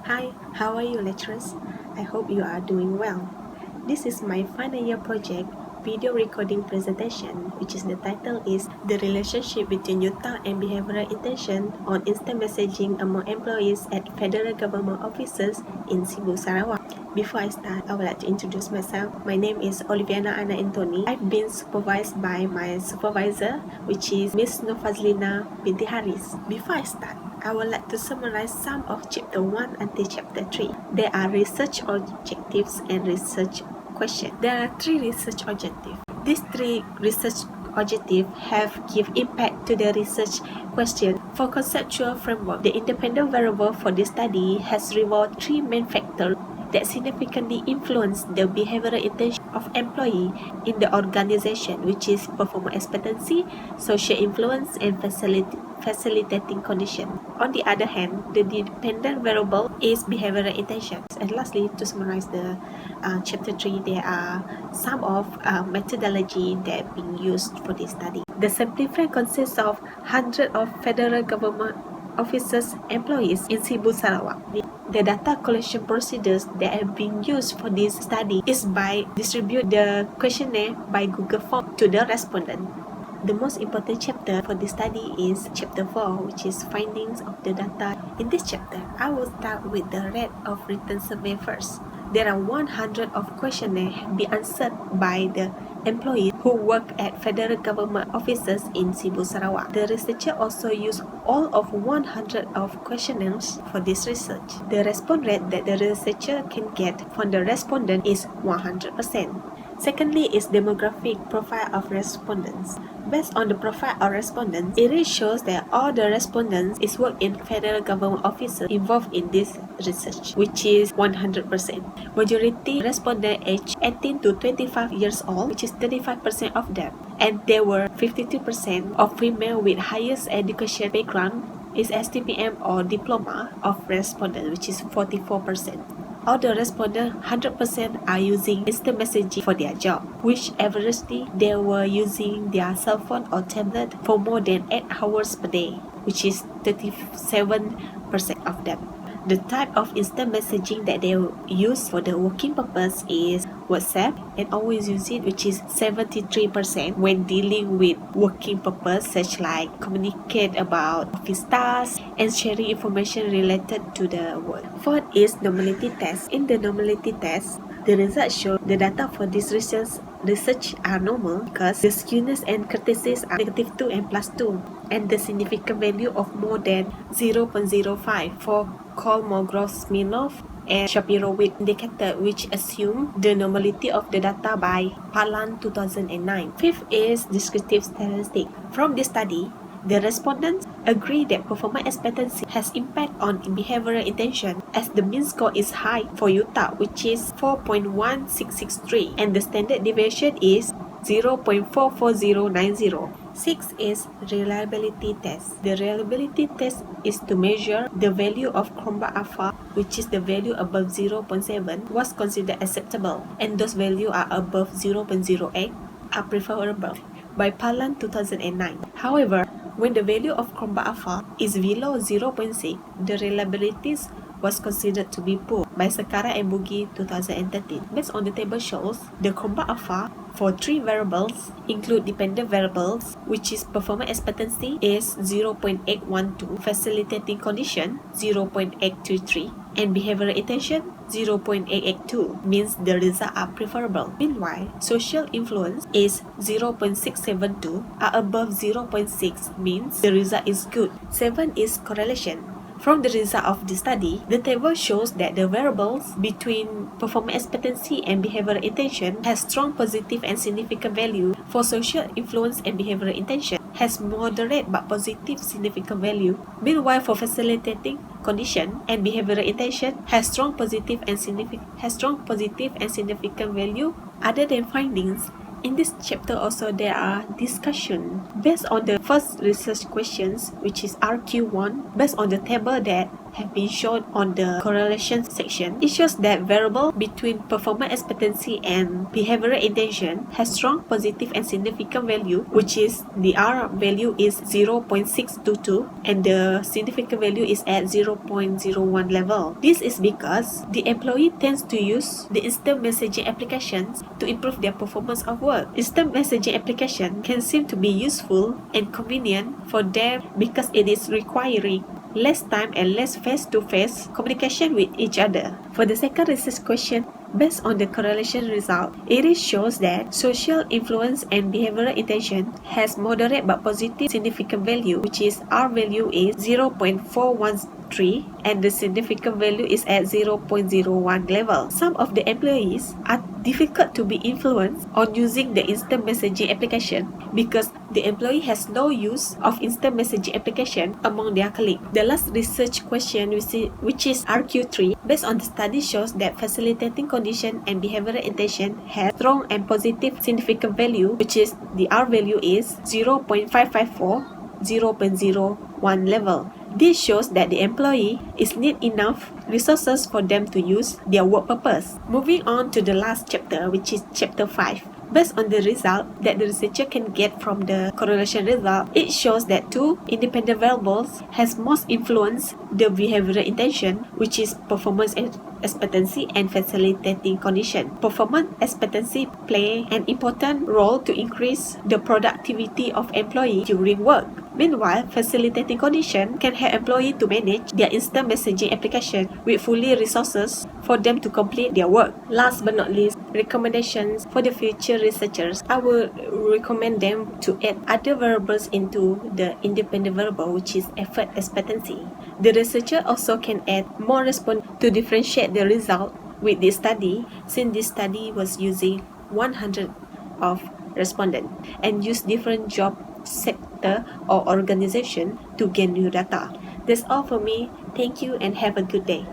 Hi, how are you lecturers? I hope you are doing well. This is my final year project video recording presentation, which is the title is The Relationship Between UTA and Behavioral Intention on Instant Messaging Among Employees at Federal Government Offices in Cebu, Sarawak. Before I start, I would like to introduce myself. My name is Oliviana Ana Anthony. I've been supervised by my supervisor, which is Miss Nofazlina binti Haris. Before I start, I would like to summarize some of Chapter 1 until Chapter 3. There are research objectives and research questions. There are 3 research objectives. These 3 research objectives have give impact to the research question. For conceptual framework, the independent variable for this study has revolved 3 main factors that significantly influence the behavioral intention of employee in the organization, which is performance expectancy, social influence, and facilitating condition. On the other hand, the dependent variable is behavioral intention. And lastly, to summarize the chapter 3, there are some of methodology that being used for this study. The simplified consists of hundreds of federal government officers employees in Cebu, Sarawak. The data collection procedures that have been used for this study is by distribute the questionnaire by Google Form to the respondent. The most important chapter for this study is chapter 4, which is findings of the data. In this chapter, I will start with the rate of written survey first. There are 100 of questionnaires be answered by the employees who work at federal government offices in Cebu, Sarawak. The researcher also used all of 100 of questionnaires for this research. The response rate that the researcher can get from the respondent is 100%. Secondly is demographic profile of respondents. Based on the profile of respondents, it shows that all the respondents is work in federal government offices involved in this research, which is 100%. Majority respondent age 18 to 25 years old, which is 35% of them, and there were 52% of female with highest education background is STPM or diploma of respondent, which is 44%. All the respondents 100% are using instant messaging for their job, which averagely they were using their cell phone or tablet for more than 8 hours per day, which is 37% of them. The type of instant messaging that they use for the working purpose is WhatsApp, and always use it, which is 73% when dealing with working purpose, such like communicate about office tasks and sharing information related to the work. Fourth is normality test. In the normality test, the results show the data for this research are normal because the skewness and curtices are -2 and +2, and the significant value of more than 0.05 for Kolmogorov-Smirnov and Shapiro-Witt indicator, which assume the normality of the data by Palan 2009. Fifth is descriptive statistic. From this study, the respondents agree that performance expectancy has impact on behavioral intention, as the mean score is high for UTA, which is 4.1663, and the standard deviation is 0.44090. 6 is reliability test. The reliability test is to measure the value of Cronbach alpha, which is the value above 0.7 was considered acceptable, and those values are above 0.08 are preferable by Palan 2009. However, when the value of Cronbach alpha is below 0.6, the reliability was considered to be poor by Sekara and Bugi 2013. Based on the table shows, the Cronbach alpha for 3 variables include dependent variables, which is performance expectancy is 0.812, facilitating condition 0.823, and behavioral intention 0.882, means the results are preferable. Meanwhile, social influence is 0.672, are above 0.6, means the result is good. 7 is correlation. From the result of the study, the table shows that the variables between performance expectancy and behavioral intention has strong positive and significant value. For social influence and behavioral intention has moderate but positive significant value. Meanwhile, for facilitating condition and behavioral intention has strong positive and significant value. Other than findings, in this chapter also there are discussion based on the first research questions, which is RQ1, based on the table that have been shown on the correlation section. It shows that variable between performance expectancy and behavioral intention has strong positive and significant value, which is the R value is 0.622 and the significant value is at 0.01 level. This is because the employee tends to use the instant messaging applications to improve their performance of work. Instant messaging application can seem to be useful and convenient for them because it is requiring less time and less face-to-face communication with each other. For the second research question, based on the correlation result, it shows that social influence and behavioral intention has moderate but positive significant value, which is R value is 0.413 and the significant value is at 0.01 level. Some of the employees are difficult to be influenced on using the instant messaging application because the employee has no use of instant messaging application among their colleagues. The last research question, which is RQ3, based on the study, shows that facilitating condition and behavioral intention has strong and positive significant value, which is the R value is 0.554, 0.01 level. This shows that the employee is need enough resources for them to use their work purpose. Moving on to the last chapter, which is chapter 5. Based on the result that the researcher can get from the correlation result, it shows that two independent variables has most influence the behavioral intention, which is performance expectancy and facilitating condition. Performance expectancy play an important role to increase the productivity of employee during work. Meanwhile, facilitating condition can help employee to manage their instant messaging application with fully resources for them to complete their work. Last but not least, recommendations for the future researchers. I would recommend them to add other variables into the independent variable, which is effort expectancy. The researcher also can add more response to differentiate the result with this study, since this study was using 100 of respondents and use different job sector or organization to gain new data. That's all for me. Thank you and have a good day.